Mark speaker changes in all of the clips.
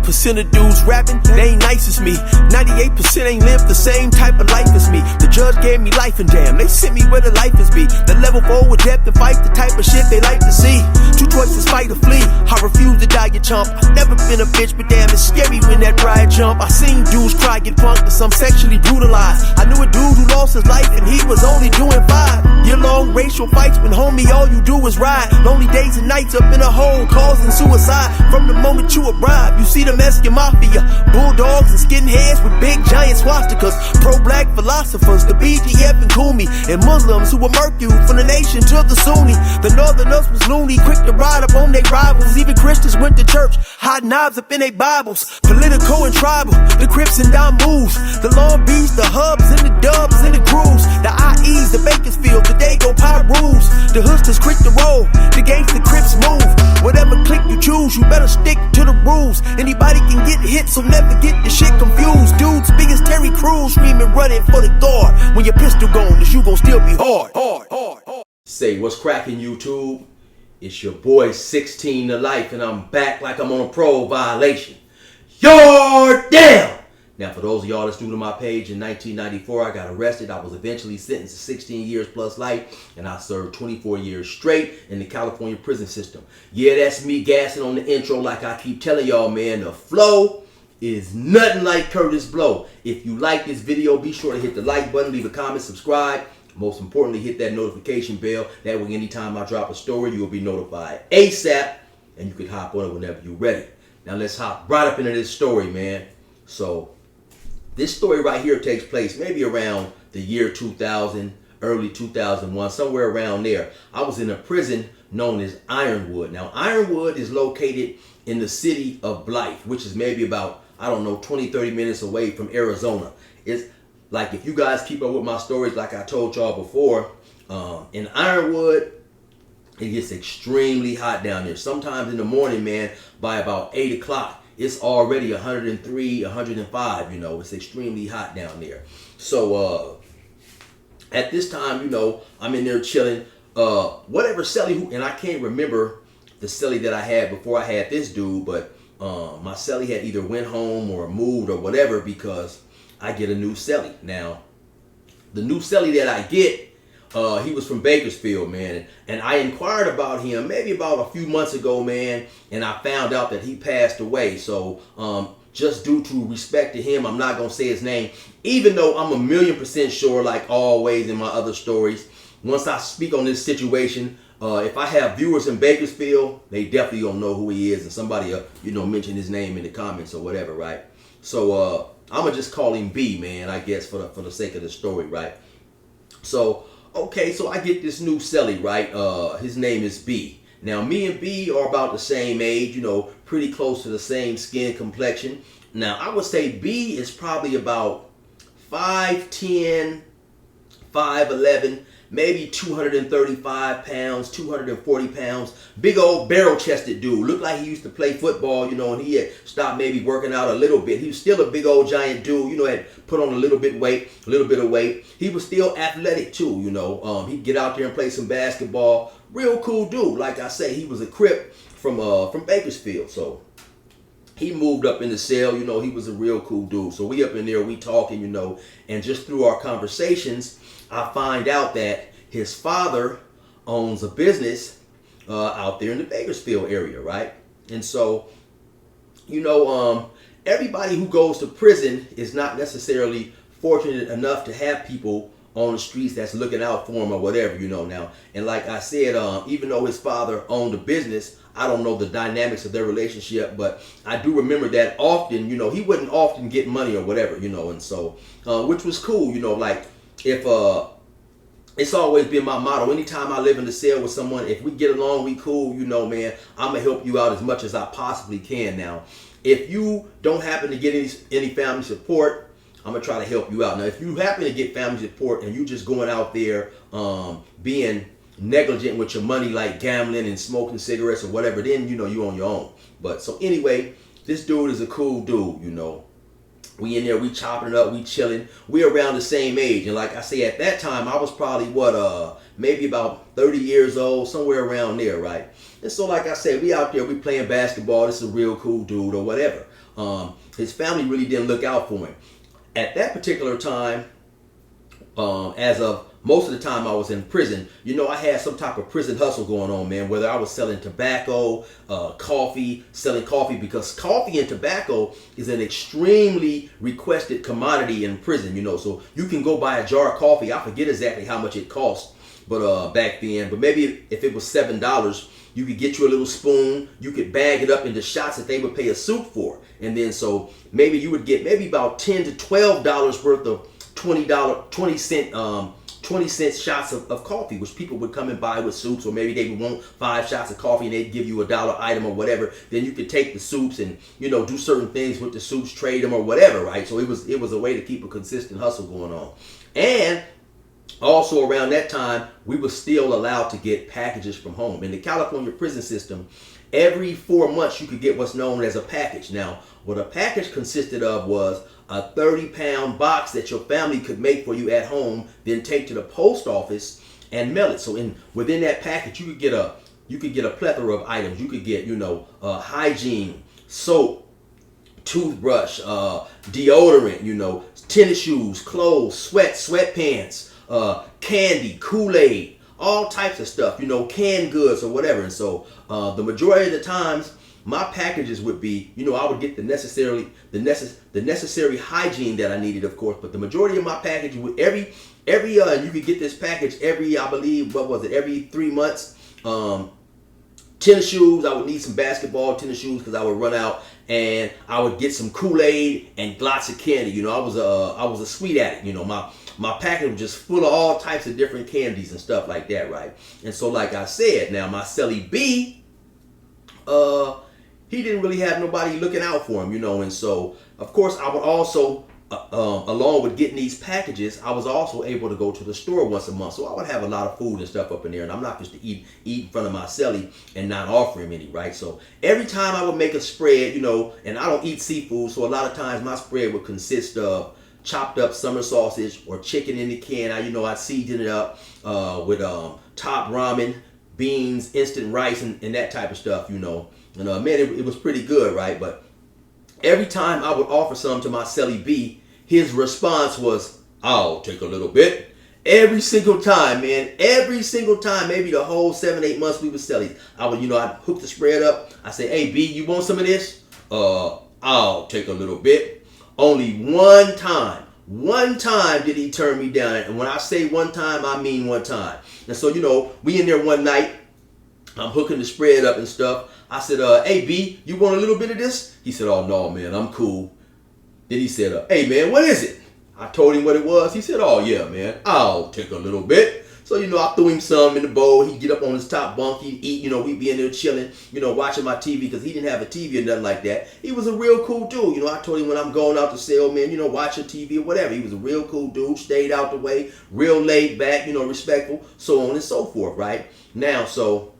Speaker 1: 98% of dudes rapping, they ain't nice as me. 98% ain't lived the same type of life as me. The judge gave me life and damn, they sent me where the life is be. The level forward depth and fight the type of shit they like to see. Two choices, fight or flee. I refuse to die, you chump. I've never been a bitch, but damn, it's scary when that pride jump. I seen dudes cry, get punked, and some sexually brutalized. I knew a dude who lost his life and he was only doing 5 year-long racial fights when homie all you do is ride. Lonely days and nights up in a hole causing suicide. From the moment you arrive, you see the Mexican mafia, bulldogs and skinheads with big giant swastikas, pro-black philosophers, the BGF and Kumi, and Muslims who will murk you from the nation to the Sunni. The northerners was loony, quick to ride up on their rivals. Even Christians went to church, hot knives up in their Bibles. Political and tribal, the Crips and Don moves, the Long Beach, the Hubs and the Dubs and the Grooves, the IEs, the Bakersfield, the Dago Pie rules, the Hoosters quick to roll, the Gangsta Crips move. Whatever clique you choose, you better stick to the rules. Anybody can get hit, so never get the shit confused. Dudes big as Terry Crews screaming running for the guard. When your pistol gone, is you gon' still be hard.
Speaker 2: Say, what's cracking, YouTube? It's your boy 16 to life, and I'm back like I'm on a parole violation. You're down! Now, for those of y'all that's new to my page, in 1994, I got arrested. I was eventually sentenced to 16 years plus life, and I served 24 years straight in the California prison system. Yeah, that's me gassing on the intro like I keep telling y'all, man. The flow is nothing like Curtis Blow. If you like this video, be sure to hit the like button, leave a comment, subscribe. Most importantly, hit that notification bell. That way, anytime I drop a story, you'll be notified ASAP, and you can hop on it whenever you're ready. Now, let's hop right up into this story, man. So, this story right here takes place maybe around the year 2000, early 2001, somewhere around there. I was in a prison known as Ironwood. Now, Ironwood is located in the city of Blythe, which is maybe about, I don't know, 20, 30 minutes away from Arizona. It's like, if you guys keep up with my stories, like I told y'all before, in Ironwood, it gets extremely hot down there. Sometimes in the morning, man, by about 8 o'clock, it's already 103, 105, you know. It's extremely hot down there. So, at this time, you know, I'm in there chilling. Whatever Celly, and I can't remember the Celly that I had before I had this dude, but my Celly had either went home or moved or whatever, because I get a new Celly. Now, the new Celly that I get, he was from Bakersfield, man, and I inquired about him maybe about a few months ago, man, and I found out that he passed away. So just due to respect to him, I'm not gonna say his name, even though I'm 1,000,000% sure, like always in my other stories, once I speak on this situation, if I have viewers in Bakersfield, they definitely don't know who he is, and somebody you know, mention his name in the comments or whatever, right? So I'm gonna just call him B, man, I guess, for the sake of the story, right? So okay, so I get this new Celly, right? His name is B. Now, me and B are about the same age, you know, pretty close to the same skin complexion. Now, I would say B is probably about 5'10", 5'11", maybe 235 pounds, 240 pounds. Big old barrel-chested dude. Looked like he used to play football, you know, and he had stopped maybe working out a little bit. He was still a big old giant dude, you know, had put on a little bit of weight. He was still athletic too, you know. He'd get out there and play some basketball. Real cool dude. Like I say, he was a Crip from Bakersfield. So he moved up in the cell, you know. He was a real cool dude. So we up in there, we talking, you know, and just through our conversations, I find out that his father owns a business out there in the Bakersfield area, right? And so, you know, everybody who goes to prison is not necessarily fortunate enough to have people on the streets that's looking out for him or whatever, you know, now. And like I said, even though his father owned a business, I don't know the dynamics of their relationship, but I do remember that often, you know, he wouldn't often get money or whatever, you know, and so, which was cool, you know, like, if it's always been my motto, anytime I live in the cell with someone, if we get along, we cool, you know, man, I'm gonna help you out as much as I possibly can. Now, if you don't happen to get any family support, I'm gonna try to help you out. Now, if you happen to get family support and you just going out there being negligent with your money, like gambling and smoking cigarettes or whatever, then, you know, you on your own. But so anyway, this dude is a cool dude, you know. We in there, we chopping it up, we chilling. We around the same age. And like I say, at that time, I was probably, maybe about 30 years old, somewhere around there, right? And so like I said, we out there, we playing basketball. This is a real cool dude or whatever. his family really didn't look out for him. At that particular time, as of most of the time I was in prison, I had some type of prison hustle going on, man. Whether I was selling tobacco, coffee, selling coffee, because coffee and tobacco is an extremely requested commodity in prison, So you can go buy a jar of coffee. I forget exactly how much it cost, but back then. But maybe if it was $7, you could get you a little spoon. You could bag it up into shots that they would pay a suit for, and then so maybe you would get maybe about $10 to $12 worth of $20 cent shots of coffee, which people would come and buy with soups, or maybe they would want 5 shots of coffee and they'd give you $1 item or whatever. Then you could take the soups and do certain things with the soups, trade them or whatever, right? So it was a way to keep a consistent hustle going on. And also around that time, we were still allowed to get packages from home. In the California prison system, every 4 months you could get what's known as a package. Now, what a package consisted of was a 30-pound box that your family could make for you at home, then take to the post office and mail it. So within that package, you could get a plethora of items. You could get hygiene, soap, toothbrush, deodorant, tennis shoes, clothes, sweatpants, candy, Kool-Aid, all types of stuff, canned goods or whatever. And so the majority of the times, my packages would be, I would get the necessary hygiene that I needed, of course, but the majority of my package would every you could get this package every, I believe, every 3 months. Tennis shoes, I would need some basketball tennis shoes because I would run out, and I would get some Kool-Aid and lots of candy. I was a sweet addict. My package was just full of all types of different candies and stuff like that, right? And so, like I said, now my Celly B, he didn't really have nobody looking out for him, and so, of course, I would also, along with getting these packages, I was also able to go to the store once a month. So I would have a lot of food and stuff up in there, and I'm not just to eat in front of my Celly and not offer him any, right? So every time I would make a spread, and I don't eat seafood, so a lot of times my spread would consist of chopped up summer sausage or chicken in the can. I'd season it up with top ramen, beans, instant rice, and that type of stuff, And man, it was pretty good, right? But every time I would offer some to my Celly B, his response was, "I'll take a little bit." Every single time, man. Every single time, maybe the whole 7-8 months we were Cellies, I would, I'd hook the spread up. I say, "Hey, B, you want some of this?" "I'll take a little bit." Only one time did he turn me down. And when I say one time, I mean one time. And so, we in there one night, I'm hooking the spread up and stuff. I said, "Hey, B, you want a little bit of this?" He said, "Oh, no, man, I'm cool." Then he said, "Hey, man, what is it?" I told him what it was. He said, "Oh, yeah, man, I'll take a little bit." So, I threw him some in the bowl. He'd get up on his top bunk. He'd eat, we'd be in there chilling, watching my TV, because he didn't have a TV or nothing like that. He was a real cool dude. I told him when I'm going out to sell, man, watching TV or whatever. He was a real cool dude, stayed out the way, real laid back, respectful, so on and so forth, right? Now, so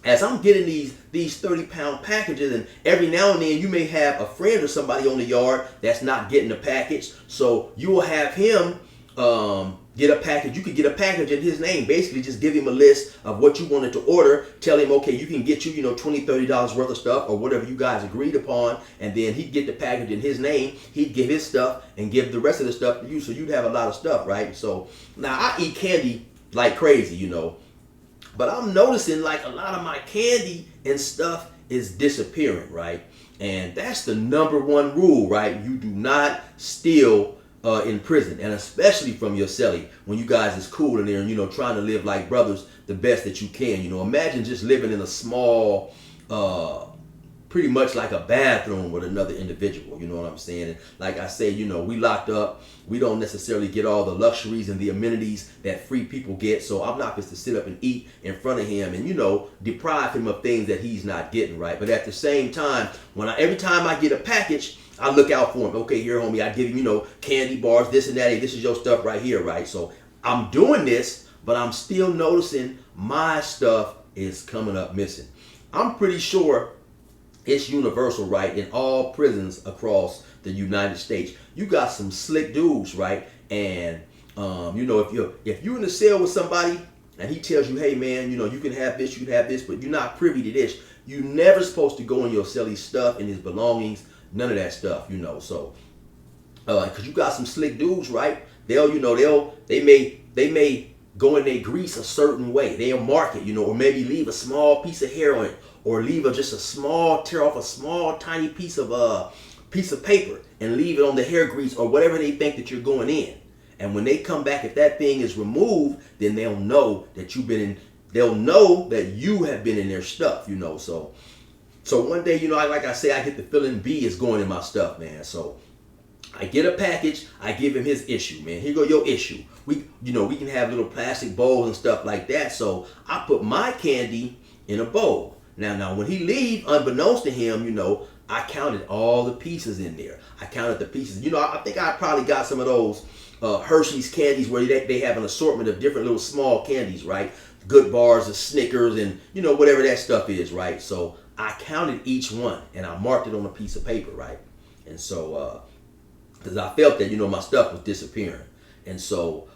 Speaker 2: as I'm getting these 30-pound packages, and every now and then you may have a friend or somebody on the yard that's not getting a package, so you will have him get a package. You could get a package in his name. Basically, just give him a list of what you wanted to order. Tell him, okay, you can get you, $20, $30 worth of stuff or whatever you guys agreed upon, and then he'd get the package in his name. He'd give his stuff and give the rest of the stuff to you, so you'd have a lot of stuff, right? So now I eat candy like crazy, but I'm noticing like a lot of my candy and stuff is disappearing, right? And that's the number one rule, right? You do not steal in prison, and especially from your Celly when you guys is cool in there and trying to live like brothers the best that you can. Imagine just living in a small pretty much like a bathroom with another individual, you know what I'm saying? And like I say, we locked up. We don't necessarily get all the luxuries and the amenities that free people get, so I'm not just to sit up and eat in front of him and, deprive him of things that he's not getting, right? But at the same time, every time I get a package, I look out for him. Okay, here, homie, I give him, candy bars, this and that. Hey, this is your stuff right here, right? So I'm doing this, but I'm still noticing my stuff is coming up missing. I'm pretty sure it's universal, right? In all prisons across the United States, you got some slick dudes, right? And if you're in the cell with somebody and he tells you, "Hey, man, you can have this, you can have this, but you're not privy to this," you're never supposed to go in your Celly's stuff and his belongings none of that stuff, you know. So, cause you got some slick dudes, right? They may go in their grease a certain way. They'll mark it, you know, or maybe leave a small piece of hair on it, or leave just a small, tear off a small tiny piece of paper and leave it on the hair grease or whatever they think that you're going in. And when they come back, if that thing is removed, then they'll know that they'll know that you have been in their stuff, you know. So one day, you know, like I say, I get the feeling B is going in my stuff, man. So I get a package, I give him his issue, man. Here go your issue. We can have little plastic bowls and stuff like that. So I put my candy in a bowl. Now when he leave, unbeknownst to him, you know, I counted all the pieces in there. I counted the pieces. You know, I think I probably got some of those Hershey's candies where they have an assortment of different little small candies, right? Good bars of Snickers and, you know, whatever that stuff is, right? So I counted each one and I marked it on a piece of paper, right? And so, because I felt that, you know, my stuff was disappearing. And so,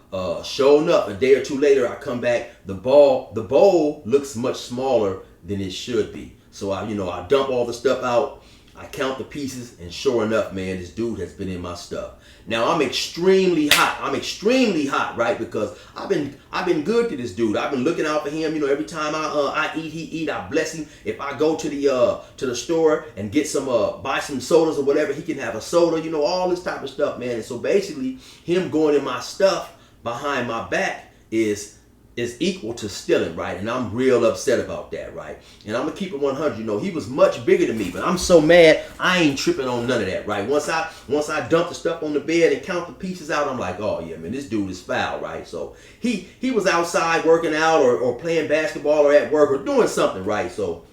Speaker 2: sure enough, a day or two later, I come back, the bowl looks much smaller than it should be. So I dump all the stuff out, I count the pieces, and sure enough, man, this dude has been in my stuff. Now I'm extremely hot, right? Because I've been good to this dude. I've been looking out for him. You know, every time I eat, he eat. I bless him. If I go to the store and get some buy some sodas or whatever, he can have a soda. You know, all this type of stuff, man. And so basically, him going in my stuff behind my back is equal to stealing, right? And I'm real upset about that, right? And I'm gonna keep it 100. You know, he was much bigger than me, but I'm so mad I ain't tripping on none of that, right? Once I dump the stuff on the bed and count the pieces out, I'm like, oh yeah, man, this dude is foul, right? So he was outside working out or playing basketball or at work or doing something, right? So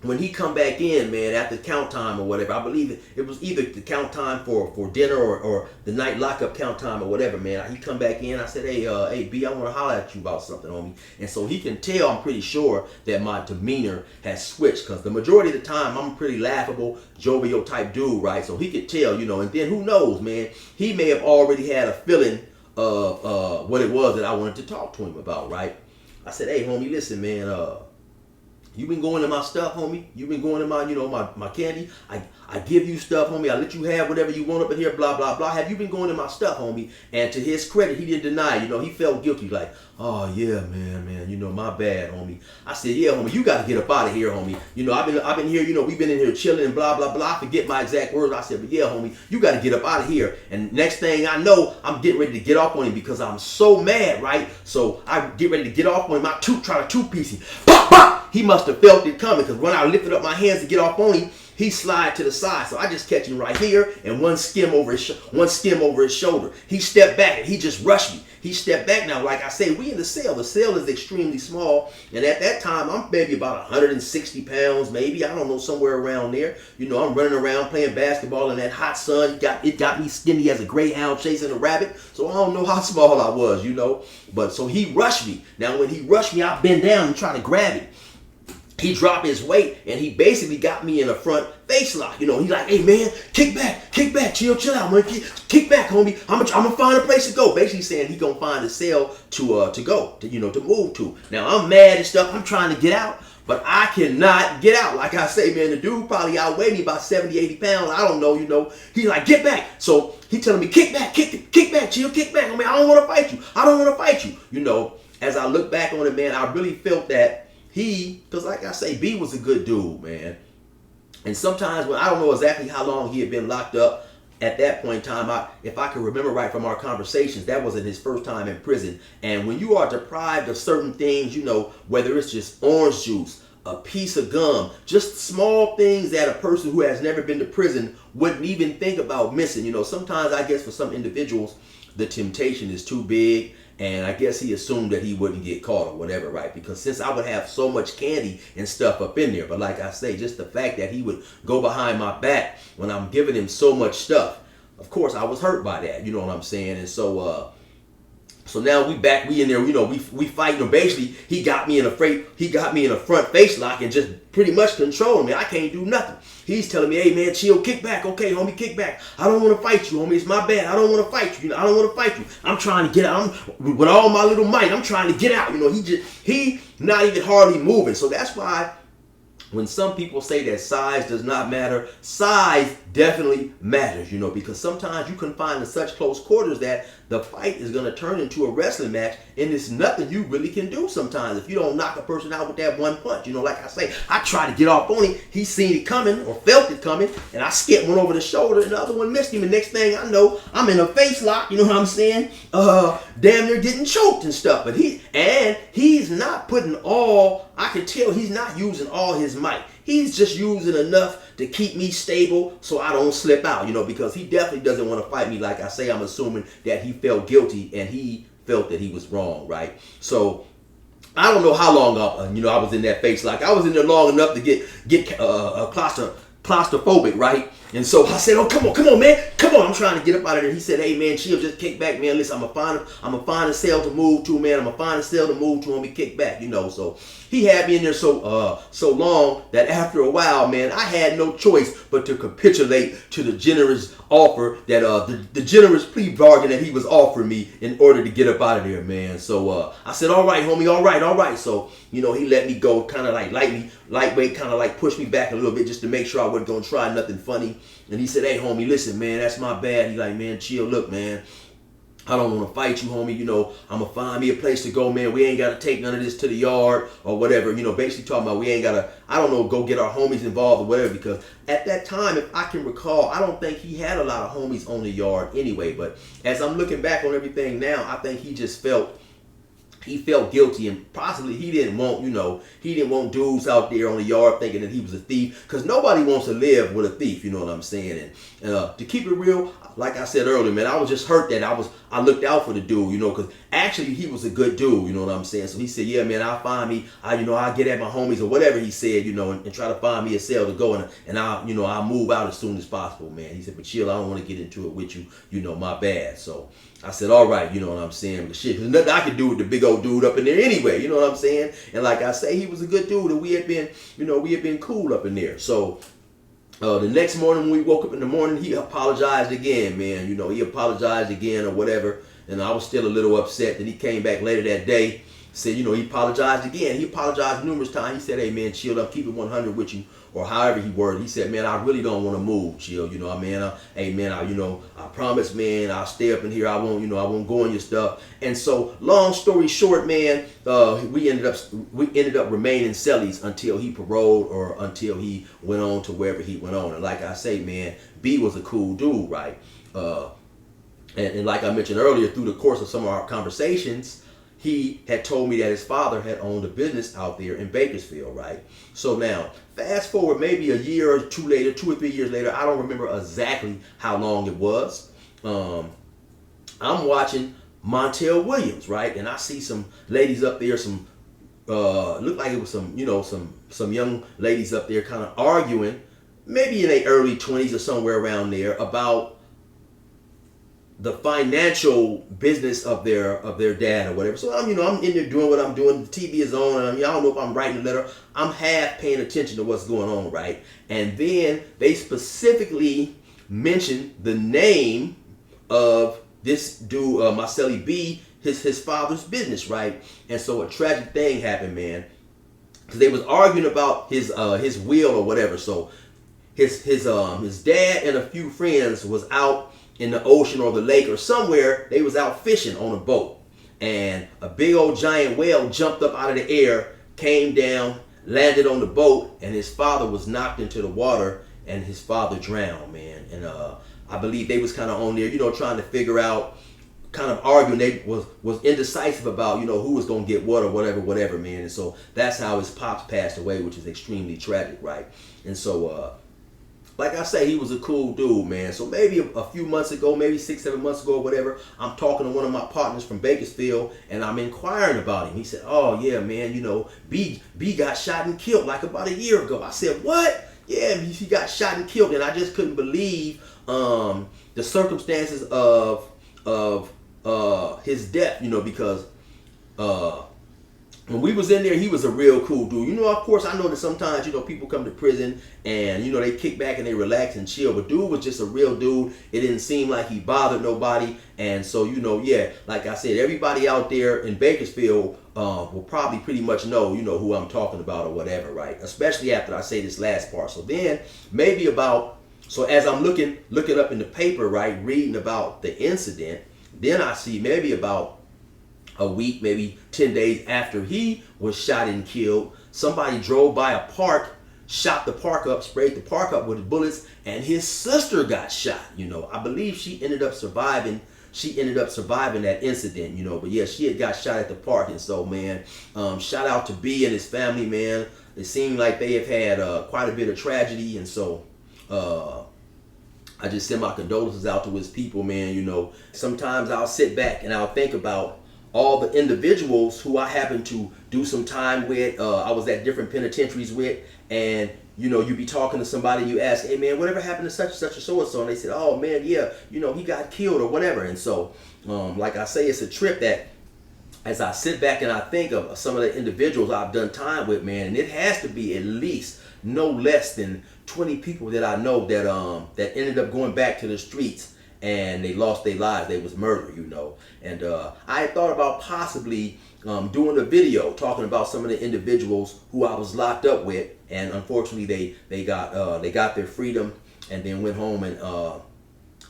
Speaker 2: when he come back in, man, after count time or whatever, I believe it was either the count time for dinner or the night lockup count time or whatever, man. He come back in. I said, hey, B, I want to holler at you about something, homie. And so he can tell, I'm pretty sure, that my demeanor has switched, because the majority of the time I'm a pretty laughable, jovial type dude, right? So he could tell, you know, and then who knows, man, he may have already had a feeling of what it was that I wanted to talk to him about, right? I said, hey, homie, listen, man, you been going to my stuff, homie. You been going to my, you know, my candy. I give you stuff, homie. I let you have whatever you want up in here, blah, blah, blah. Have you been going to my stuff, homie? And to his credit, he didn't deny. You know, he felt guilty, like, oh, yeah, man, you know, my bad, homie. I said, yeah, homie, you got to get up out of here, homie. You know, I've been here, you know, we've been in here chilling and blah, blah, blah. I forget my exact words. I said, but yeah, homie, you got to get up out of here. And next thing I know, I'm getting ready to get off on him because I'm so mad, right? So I get ready to get off on him. I try to two-piece him. Pop, pop! He must have felt it coming, because when I lifted up my hands to get off on him, he slid to the side. So I just catch him right here and one skim over his shoulder. He stepped back and he just rushed me. He stepped back. Now, like I say, we in the cell. The cell is extremely small. And at that time, I'm maybe about 160 pounds, maybe. I don't know, somewhere around there. You know, I'm running around playing basketball in that hot sun. It got me skinny as a greyhound chasing a rabbit. So I don't know how small I was, you know. But so he rushed me. Now, when he rushed me, I bend down and try to grab him. He dropped his weight and he basically got me in a front face lock. You know, he's like, hey man, kick back, chill out, man. Kick back, homie. I'm gonna find a place to go. Basically saying he gonna find a cell to move to. Now I'm mad and stuff. I'm trying to get out, but I cannot get out. Like I say, man, the dude probably outweighed me about 70, 80 pounds. I don't know, you know. He's like, get back. So he telling me, kick back, chill, kick back. I mean, I don't want to fight you. You know, as I look back on it, man, I really felt that because like I say, B was a good dude, man. And sometimes when I don't know exactly how long he had been locked up at that point in time, if I can remember right from our conversations, that wasn't his first time in prison. And when you are deprived of certain things, you know, whether it's just orange juice, a piece of gum, just small things that a person who has never been to prison wouldn't even think about missing. You know, sometimes I guess for some individuals, the temptation is too big. And I guess he assumed that he wouldn't get caught or whatever, right? Because since I would have so much candy and stuff up in there. But like I say, just the fact that he would go behind my back when I'm giving him so much stuff. Of course, I was hurt by that. You know what I'm saying? And so now we in there, you know, we fighting. Or basically, he got me in a front face lock and just pretty much controlling me. I can't do nothing. He's telling me, hey man, chill, kick back. Okay, homie, kick back. I don't want to fight you, homie. It's my bad. I don't want to fight you. You know, I don't want to fight you. I'm trying to get out. With all my little might, I'm trying to get out. You know, he not even hardly moving. So that's why when some people say that size does not matter, size definitely matters, you know, because sometimes you can find in such close quarters that the fight is going to turn into a wrestling match, and it's nothing you really can do sometimes if you don't knock a person out with that one punch. You know, like I say, I tried to get off on him. He seen it coming or felt it coming, and I skipped one over the shoulder, and the other one missed him. And next thing I know, I'm in a face lock, you know what I'm saying? Damn near getting choked and stuff. But he's not putting all, I can tell he's not using all his might. He's just using enough to keep me stable so I don't slip out, you know, because he definitely doesn't want to fight me. Like I say, I'm assuming that he felt guilty and he felt that he was wrong, right? So I don't know how long I was in that face lock. I was in there long enough to get claustrophobic, right? And so I said, "Oh, come on, man, come on!" I'm trying to get up out of there. He said, "Hey, man, chill, just kick back, man. Listen, I'm gonna find a cell to move to, man. I'm gonna find a cell to move to, and we kick back, you know." So he had me in there so long that after a while, man, I had no choice but to capitulate to the generous offer that the generous plea bargain that he was offering me in order to get up out of there, man. So I said, "All right, homie, all right." So you know, he let me go, kind of like lightweight, kind of like push me back a little bit just to make sure I wasn't gonna try nothing funny. And he said, "Hey, homie, listen, man, that's my bad." He like, "Man, chill. Look, man, I don't want to fight you, homie. You know, I'm going to find me a place to go, man. We ain't got to take none of this to the yard or whatever." You know, basically talking about we ain't got to, I don't know, go get our homies involved or whatever. Because at that time, if I can recall, I don't think he had a lot of homies on the yard anyway. But as I'm looking back on everything now, I think he just felt guilty, and possibly he didn't want dudes out there on the yard thinking that he was a thief, because nobody wants to live with a thief, you know what I'm saying? And to keep it real, like I said earlier, man, I was just hurt that I looked out for the dude, you know, because actually he was a good dude, you know what I'm saying? So he said, "Yeah, man, I'll find me, I'll get at my homies," or whatever he said, you know, and try to find me a cell to go, and I'll move out as soon as possible, man. He said, "But chill, I don't want to get into it with you, you know, my bad." So I said, "All right," you know what I'm saying? But shit, there's nothing I could do with the big old dude up in there anyway, you know what I'm saying? And like I say, he was a good dude, and we had been cool up in there. So the next morning when we woke up in the morning, he apologized again, man. You know, he apologized again or whatever, and I was still a little upset. Then he came back later that day, said, you know, he apologized again. He apologized numerous times. He said, "Hey, man, chill up, keep it 100 with you," or however he worded. He said, "Man, I really don't want to move, chill. You know, hey, man, I promise, man, I'll stay up in here. I won't go in your stuff." And so, long story short, man, we ended up remaining Cellies until he paroled or until he went on to wherever he went on. And like I say, man, B was a cool dude, right? And like I mentioned earlier, through the course of some of our conversations, he had told me that his father had owned a business out there in Bakersfield, right? So now, fast forward maybe a year or two later, 2 or 3 years later, I don't remember exactly how long it was. I'm watching Montel Williams, right? And I see some ladies up there, looked like it was some young ladies up there kind of arguing, maybe in their early 20s or somewhere around there, about the financial business of their dad or whatever. So I'm in there doing what I'm doing. The TV is on, and I don't know if I'm writing a letter. I'm half paying attention to what's going on, right? And then they specifically mentioned the name of this dude, my Celly B, his father's business, right? And so a tragic thing happened, man, because they was arguing about his will or whatever. So his dad and a few friends was out in the ocean or the lake or somewhere. They was out fishing on a boat, and a big old giant whale jumped up out of the air, came down, landed on the boat, and his father was knocked into the water, and his father drowned, man. And I believe they was kind of on there, trying to figure out, kind of arguing. They was indecisive about, who was gonna get what or whatever, man. And so that's how his pops passed away, which is extremely tragic, right? And so like I say, he was a cool dude, man. So maybe a few months ago, maybe 6-7 months ago or whatever, I'm talking to one of my partners from Bakersfield, and I'm inquiring about him. He said, "Oh yeah, man, B got shot and killed like about a year ago." I said, "What?" "Yeah, he got shot and killed." And I just couldn't believe the circumstances of his death, because when we was in there, he was a real cool dude. You know, of course, I know that sometimes, you know, people come to prison and, you know, they kick back and they relax and chill. But dude was just a real dude. It didn't seem like he bothered nobody. And so, you know, yeah, like I said, everybody out there in Bakersfield will probably pretty much know, you know, who I'm talking about or whatever, right? Especially after I say this last part. So then maybe so as I'm looking up in the paper, right, reading about the incident, then I see maybe about a week, maybe 10 days after he was shot and killed, somebody drove by a park, shot the park up, sprayed the park up with bullets, and his sister got shot. You know, I believe she ended up surviving that incident, you know. But yeah, she had got shot at the park. And so, man, shout out to B and his family, man. It seemed like they have had quite a bit of tragedy. And so I just send my condolences out to his people, man. You know, sometimes I'll sit back and I'll think about all the individuals who I happened to do some time with, I was at different penitentiaries with, and you know, you be talking to somebody, you ask, hey man, whatever happened to such and such or so and so, and they said, oh man, yeah, you know, he got killed or whatever. And so, like I say, it's a trip that as I sit back and I think of some of the individuals I've done time with, man, and it has to be at least no less than 20 people that I know that ended up going back to the streets and they lost their lives. They was murdered, you know. And I had thought about possibly doing a video talking about some of the individuals who I was locked up with, and unfortunately they got their freedom and then went home and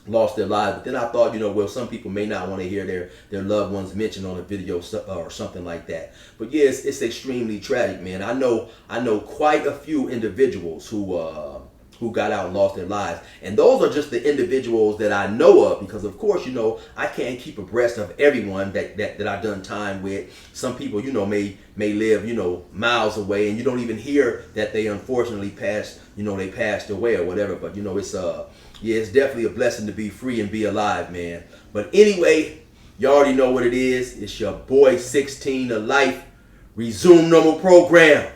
Speaker 2: lost their lives. But then I thought, you know, well, some people may not want to hear their loved ones mentioned on a video or something like that. But yeah, it's extremely tragic, man. I know quite a few individuals who got out and lost their lives. And those are just the individuals that I know of, because of course, you know, I can't keep abreast of everyone that I've done time with. Some people, you know, may live, you know, miles away, and you don't even hear that they unfortunately passed away or whatever. But you know, it's definitely a blessing to be free and be alive, man. But anyway, you already know what it is. It's your boy 16 to life. Resume normal program.